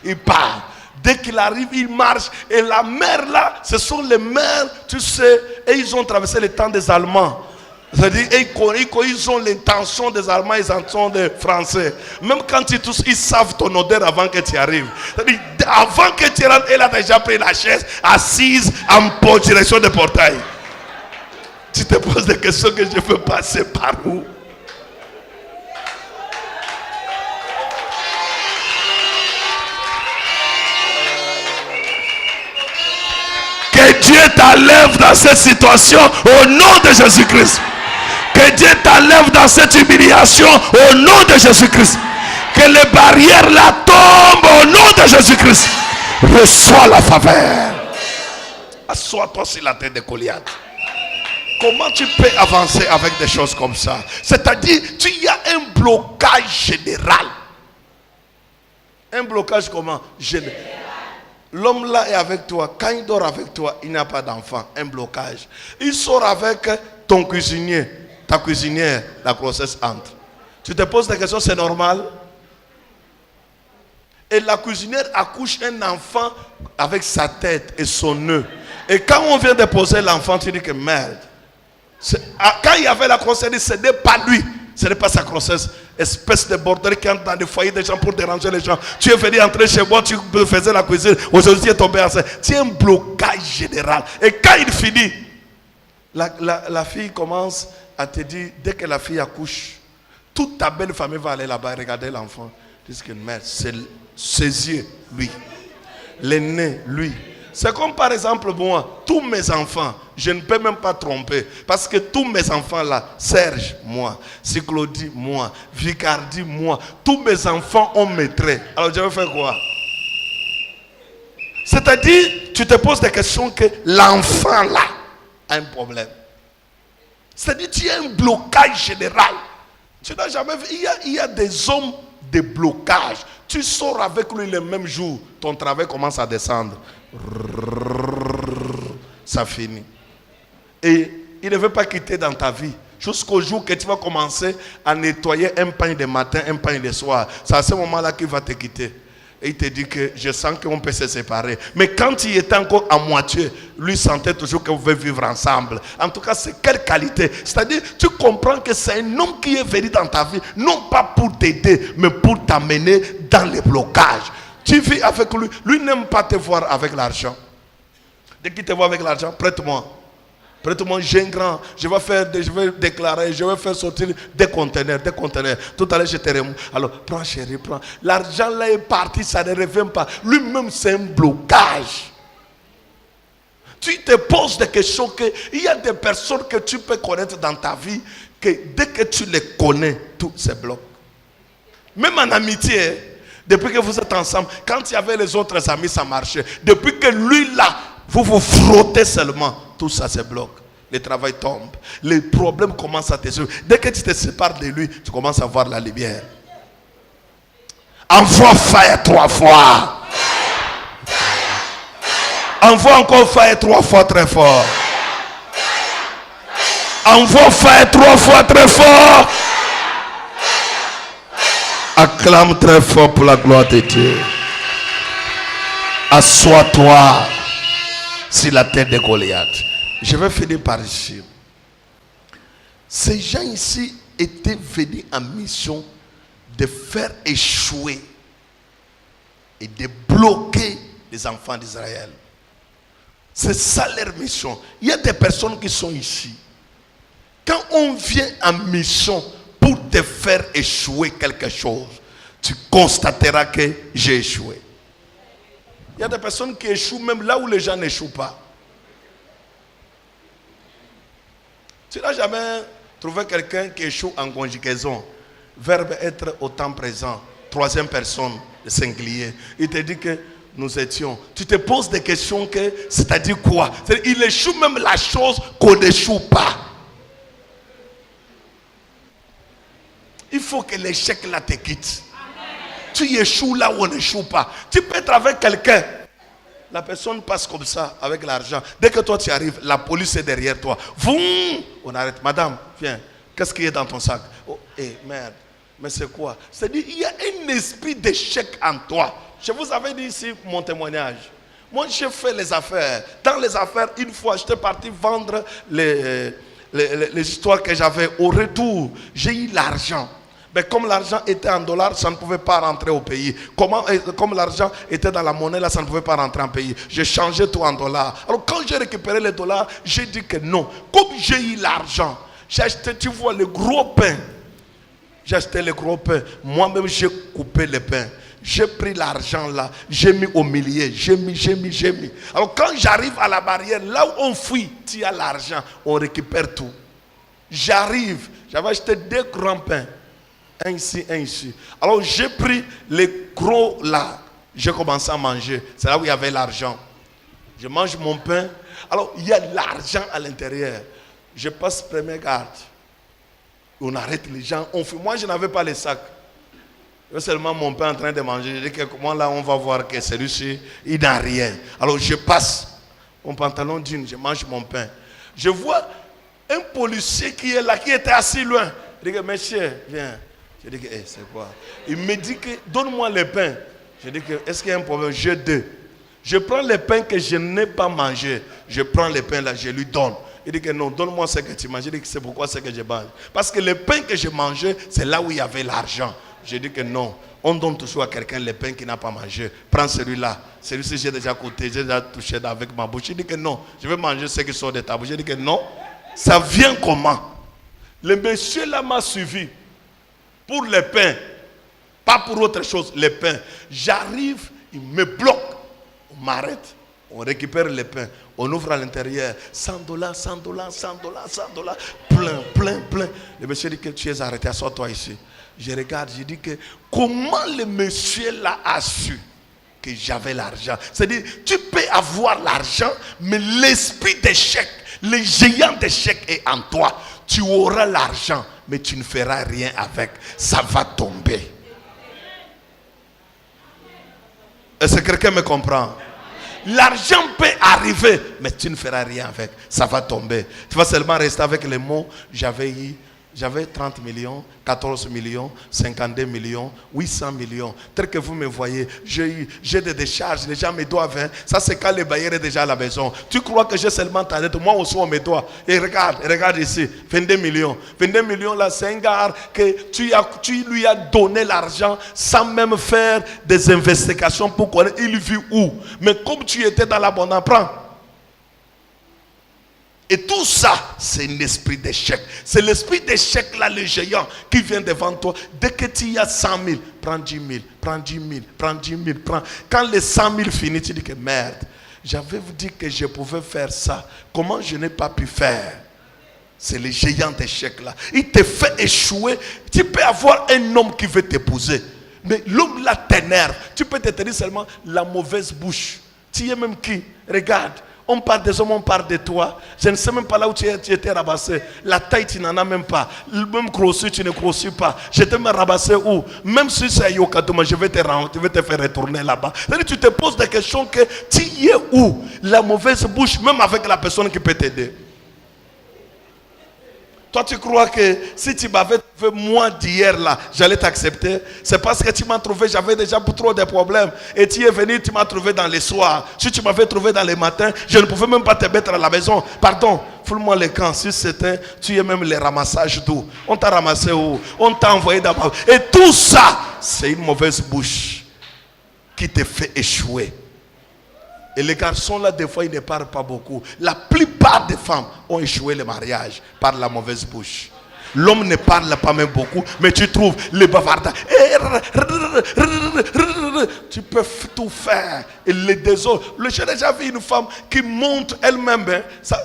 Il part. Dès qu'il arrive, il marche. Et la mer là, ce sont les mers, tu sais, et ils ont traversé le temps des Allemands. C'est-à-dire, ils ont l'intention des Allemands, ils en sont des Français. Même quand ils toussent, ils savent ton odeur avant que tu arrives. C'est-à-dire, avant que tu rentres, elle a déjà pris la chaise, assise en direction du portail. Tu te poses des questions que je peux passer par où? Que Dieu t'enlève dans cette situation au nom de Jésus-Christ. Que Dieu t'enlève dans cette humiliation au nom de Jésus-Christ. Que les barrières là tombent au nom de Jésus-Christ. Reçois la faveur. Assois-toi sur la tête de Goliath. Comment tu peux avancer avec des choses comme ça? C'est-à-dire, il y a un blocage général. Un blocage comment? Général. L'homme là est avec toi. Quand il dort avec toi, il n'a pas d'enfant. Un blocage. Il sort avec ton cuisinier, ta cuisinière, la grossesse entre. Tu te poses des questions, c'est normal? Et la cuisinière accouche un enfant avec sa tête et son nœud. Et quand on vient déposer l'enfant, tu dis que merde. Quand il y avait la grossesse, ce n'est pas lui. Ce n'est pas sa grossesse. Espèce de bordel qui entre dans les foyers des gens pour déranger les gens. Tu es venu entrer chez moi, tu faisais la cuisine. Aujourd'hui, tu es tombé enceinte. Tu as un blocage général. Et quand il finit, la fille commence à te dire, dès que la fille accouche, toute ta belle famille va aller là-bas et regarder l'enfant. Tu dis que merde, c'est ses yeux, lui. Les nez, lui. C'est comme par exemple moi, tous mes enfants, je ne peux même pas tromper. Parce que tous mes enfants là, Serge, moi, Cyclodie, moi, Vicardie, moi, tous mes enfants ont mes traits. Alors je vais faire quoi? C'est-à-dire, tu te poses des questions que l'enfant là a un problème. C'est-à-dire, tu as un blocage général. Tu n'as jamais vu, il y a des hommes de blocage. Tu sors avec lui le même jour, ton travail commence à descendre. Ça finit. Et il ne veut pas quitter dans ta vie jusqu'au jour que tu vas commencer à nettoyer un pain de matin, un pain de soir. C'est à ce moment-là qu'il va te quitter. Et il te dit que je sens qu'on peut se séparer. Mais quand il était encore à moitié, lui sentait toujours que vous pouvez vivre ensemble. En tout cas, c'est quelle qualité? C'est-à-dire, tu comprends que c'est un homme qui est venu dans ta vie, non pas pour t'aider, mais pour t'amener dans les blocages. Tu vis avec lui. Lui n'aime pas te voir avec l'argent. Dès qu'il te voit avec l'argent, prête-moi. Prête-moi, j'ai un grand. Je vais déclarer, je vais faire sortir des conteneurs. Tout à l'heure, je te remets. Alors, prends chérie, prends. L'argent là est parti, ça ne revient pas. Lui-même, c'est un blocage. Tu te poses des questions il y a des personnes que tu peux connaître dans ta vie que dès que tu les connais, tout se bloque. Même en amitié. Depuis que vous êtes ensemble, quand il y avait les autres amis, ça marchait. Depuis que lui là, vous vous frottez seulement, tout ça se bloque. Le travail tombe. Les problèmes commencent à te suivre. Dès que tu te sépares de lui, tu commences à voir la lumière. Envoie fire 3 fois. Envoie encore fire 3 fois très fort. Envoie fire 3 fois très fort. Acclame très fort pour la gloire de Dieu. Assois-toi sur la tête de Goliath. Je vais finir par ici. Ces gens ici étaient venus en mission de faire échouer et de bloquer les enfants d'Israël. C'est ça leur mission. Il y a des personnes qui sont ici. Quand on vient en mission pour te faire échouer quelque chose, tu constateras que j'ai échoué. Il y a des personnes qui échouent même là où les gens n'échouent pas. Tu n'as jamais trouvé quelqu'un qui échoue en conjugaison. Verbe être au temps présent. 3e personne le singulier. Il te dit que nous étions. Tu te poses des questions que, c'est-à-dire quoi? C'est-à-dire, il échoue même la chose qu'on n'échoue pas. Il faut que l'échec là te quitte. Tu échoues là où on n'échoue pas. Tu peux être avec quelqu'un. La personne passe comme ça avec l'argent. Dès que toi tu arrives, la police est derrière toi. Vroom, on arrête. Madame, viens. Qu'est-ce qu'il y a dans ton sac? Oh, merde. Mais c'est quoi? C'est-à-dire, il y a un esprit d'échec en toi. Je vous avais dit ici mon témoignage. Moi, j'ai fait les affaires. Dans les affaires, une fois, j'étais parti vendre les histoires que j'avais. Au retour, j'ai eu l'argent. Mais comme l'argent était en dollars, ça ne pouvait pas rentrer au pays. Comme l'argent était dans la monnaie, là, ça ne pouvait pas rentrer en pays. J'ai changé tout en dollars. Alors, quand j'ai récupéré les dollars, j'ai dit que non. Comme j'ai eu l'argent, j'ai acheté, tu vois, le gros pain. J'ai acheté le gros pain. Moi-même, j'ai coupé le pain. J'ai pris l'argent là, j'ai mis au milieu, j'ai mis. Alors quand j'arrive à la barrière, là où on fuit, tu as l'argent, on récupère tout. J'arrive, j'avais acheté 2 grands pains, un ici. Alors j'ai pris les gros là, j'ai commencé à manger. C'est là où il y avait l'argent. Je mange mon pain, alors il y a l'argent à l'intérieur. Je passe première garde. On arrête les gens, on fuit. Moi je n'avais pas les sacs. Seulement mon père en train de manger. Je dis que comment là on va voir que celui-ci, il n'a rien. Alors je passe mon pantalon jean, je mange mon pain. Je vois un policier qui est là, qui était assis loin. Je dis que monsieur, viens. Je dis que c'est quoi? Il me dit que donne-moi le pain. Je dis que est-ce qu'il y a un problème? J'ai 2. Je prends le pain que je n'ai pas mangé. Je prends le pain là, je lui donne. Il dit que non, donne-moi ce que tu manges. Je dis que c'est pourquoi ce que je mange. Parce que le pain que je mangeais, c'est là où il y avait l'argent. J'ai dit que non, on donne toujours à quelqu'un le pain qui n'a pas mangé. Prends celui-là. Celui-ci, j'ai déjà goûté, j'ai déjà touché avec ma bouche. J'ai dit que non, je vais manger ce qui sort de ta bouche. J'ai dit que non, ça vient comment? Le monsieur là m'a suivi pour le pain, pas pour autre chose, le pain. J'arrive, il me bloque, on m'arrête, on récupère le pain, on ouvre à l'intérieur, $100, plein. Le monsieur dit que tu es arrêté, assois-toi ici. Je regarde, je dis que comment le monsieur là a su que j'avais l'argent? C'est-à-dire, tu peux avoir l'argent, mais l'esprit d'échec, le géant d'échec est en toi. Tu auras l'argent, mais tu ne feras rien avec. Ça va tomber. Est-ce que quelqu'un me comprend? L'argent peut arriver, mais tu ne feras rien avec. Ça va tomber. Tu vas seulement rester avec les mots. J'avais 30 millions, 14 millions, 52 millions, 800 millions. Tel que vous me voyez, j'ai des décharges, les gens me doivent. Hein. Ça, c'est quand le bailleur est déjà à la maison. Tu crois que j'ai seulement ta dette? Moi aussi, on me doit. Et regarde ici, 22 millions. 22 millions là, c'est un gars que tu lui as donné l'argent sans même faire des investigations pour connaître. Il vit où? Mais comme tu étais dans l'abondance, prends. Et tout ça, c'est un esprit d'échec. C'est l'esprit d'échec là, le géant, qui vient devant toi. Dès que tu y as 100 000, prends 10 000, prends 10 000, prends 10 000, prends. Quand les 100 000 finissent, tu dis que merde, j'avais vous dit que je pouvais faire ça. Comment je n'ai pas pu faire? C'est le géant d'échec là. Il te fait échouer. Tu peux avoir un homme qui veut t'épouser. Mais l'homme là t'énerve. Tu peux te tenir seulement la mauvaise bouche. Tu es même qui? Regarde. On parle des hommes, on parle de toi. Je ne sais même pas là où tu étais rabassé. La taille, tu n'en as même pas. Même grossi, tu ne grossis pas. Je t'ai même rabassé où? Même si c'est à Yokatoma, je vais te faire retourner là-bas. C'est-à-dire, tu te poses des questions que tu y es où? La mauvaise bouche, même avec la personne qui peut t'aider. Toi, tu crois que si tu m'avais trouvé moi d'hier là, j'allais t'accepter? C'est parce que tu m'as trouvé, j'avais déjà trop de problèmes. Et tu es venu, tu m'as trouvé dans les soirs. Si tu m'avais trouvé dans les matins, je ne pouvais même pas te mettre à la maison. Pardon, foule-moi les camps. Si c'était, tu es même les ramassages d'où? On t'a ramassé où? On t'a envoyé d'abord. Et tout ça, c'est une mauvaise bouche qui te fait échouer. Et les garçons là, des fois, ils ne parlent pas beaucoup. La plupart des femmes ont échoué le mariage par la mauvaise bouche. L'homme ne parle pas même beaucoup, mais tu trouves les bavardages. Tu peux tout faire. Et les désolé. J'ai déjà vu une femme qui monte elle-même.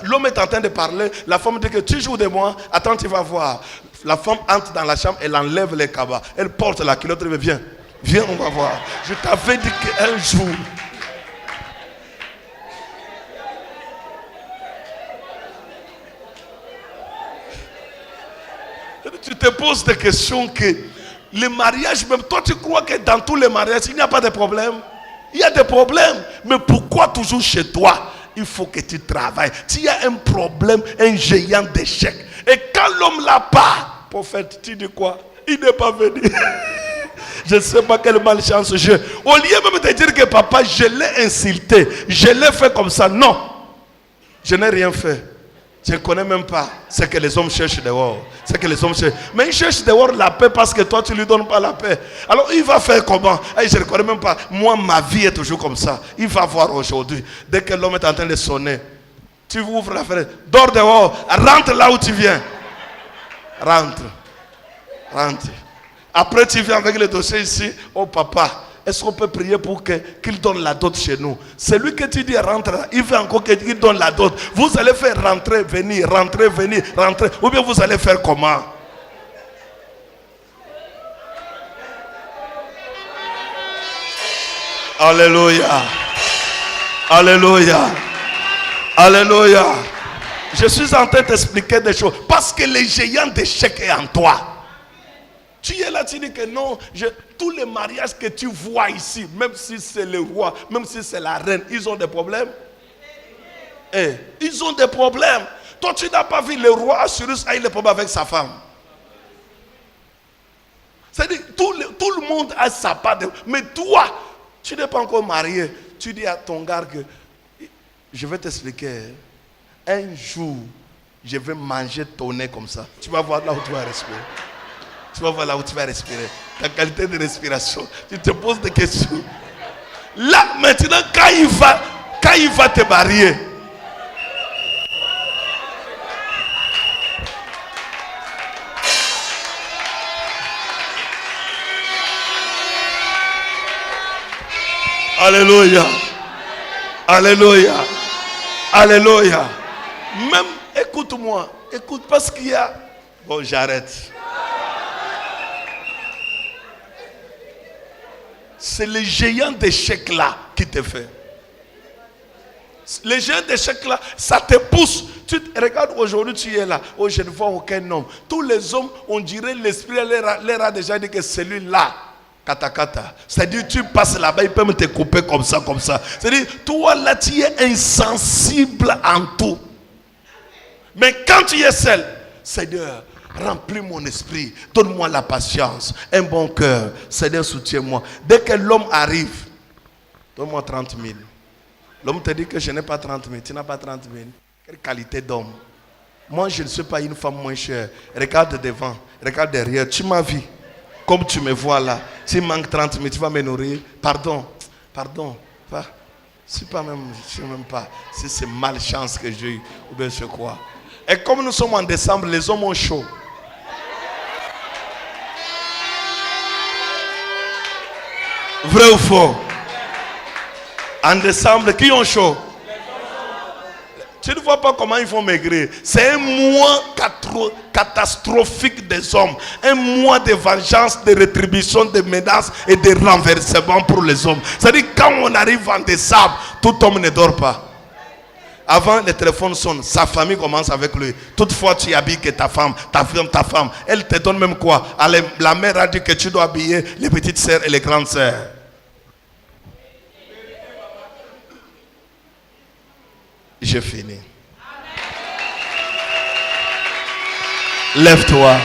L'homme est en train de parler. La femme dit que tu joues de moi. Attends, tu vas voir. La femme entre dans la chambre, elle enlève les cabas. Elle porte la culotte, elle vient. Viens, on va voir. Je t'avais dit qu'un jour... Tu te poses des questions que le mariage, même toi tu crois que dans tous les mariages, il n'y a pas de problème. Il y a des problèmes. Mais pourquoi toujours chez toi? Il faut que tu travailles. S'il y a un problème, un géant d'échec. Et quand l'homme l'a pas, prophète, tu dis quoi? Il n'est pas venu. Je ne sais pas quelle malchance j'ai. Au lieu même de dire que papa, je l'ai insulté, je l'ai fait comme ça. Non, je n'ai rien fait. Je ne connais même pas ce que les hommes cherchent dehors. Ce que les hommes cherchent. Mais ils cherchent dehors la paix parce que toi, tu ne lui donnes pas la paix. Alors, il va faire comment? Je ne connais même pas. Moi, ma vie est toujours comme ça. Il va voir aujourd'hui. Dès que l'homme est en train de sonner, tu ouvres la fenêtre. Dors dehors. Rentre là où tu viens. Rentre. Rentre. Après, tu viens avec le dossier ici. Oh, papa. Est-ce qu'on peut prier pour qu'il donne la dot chez nous? Celui que tu dis rentre, il veut encore qu'il donne la dot. Vous allez faire rentrer, venir, rentrer, venir, rentrer. Ou bien vous allez faire comment? Alléluia. Alléluia. Alléluia. Je suis en train d'expliquer des choses. Parce que le géant d'échec est en toi. Tu es là, tu dis que non, tous les mariages que tu vois ici, même si c'est le roi, même si c'est la reine, ils ont des problèmes. Ils ont des problèmes. Toi, tu n'as pas vu le roi Assyrus a eu des problèmes avec sa femme. C'est-à-dire, tout le monde a sa part de... Mais toi, tu n'es pas encore marié. Tu dis à ton gars que, je vais t'expliquer, un jour, je vais manger ton nez comme ça. Tu vas voir là où tu vas respirer. Tu vas voir là où tu vas respirer. Ta qualité de respiration. Tu te poses des questions. Là, maintenant, quand il va te marier. Alléluia. Alléluia. Alléluia. Même, écoute-moi. Écoute, parce qu'il y a... Bon, j'arrête. C'est le géant d'échec là qui te fait. Le géant d'échec là, ça te pousse. Regarde, aujourd'hui tu es là. Oh, je ne vois aucun homme. Tous les hommes, on dirait l'esprit leur a déjà dit que celui-là, kata. C'est-à-dire, tu passes là-bas, il peut me te couper comme ça, comme ça. C'est-à-dire, toi là, tu es insensible en tout. Mais quand tu es seul, Seigneur, remplis mon esprit, donne-moi la patience, un bon cœur. Seigneur, soutiens-moi. Dès que l'homme arrive, donne-moi 30 000. L'homme te dit que je n'ai pas 30 000. Tu n'as pas 30 000. Quelle qualité d'homme? Moi, je ne suis pas une femme moins chère. Regarde devant, regarde derrière. Tu m'as vu. Comme tu me vois là. S'il manque 30 000, tu vas me nourrir. Pardon. C'est pas même, je ne sais même pas si c'est malchance que j'ai eu ou bien je crois. Et comme nous sommes en décembre, les hommes ont chaud. Vrai ou faux? En décembre, qui ont chaud? Tu ne vois pas comment ils vont maigrir. C'est un mois catastrophique des hommes. Un mois de vengeance, de rétribution, de menaces et de renversement pour les hommes. C'est-à-dire quand on arrive en décembre, tout homme ne dort pas. Avant, le téléphone sonne, sa famille commence avec lui. Toutefois, tu habilles que ta femme, elle te donne même quoi? La mère a dit que tu dois habiller les petites sœurs et les grandes sœurs. J'ai fini. Lève-toi.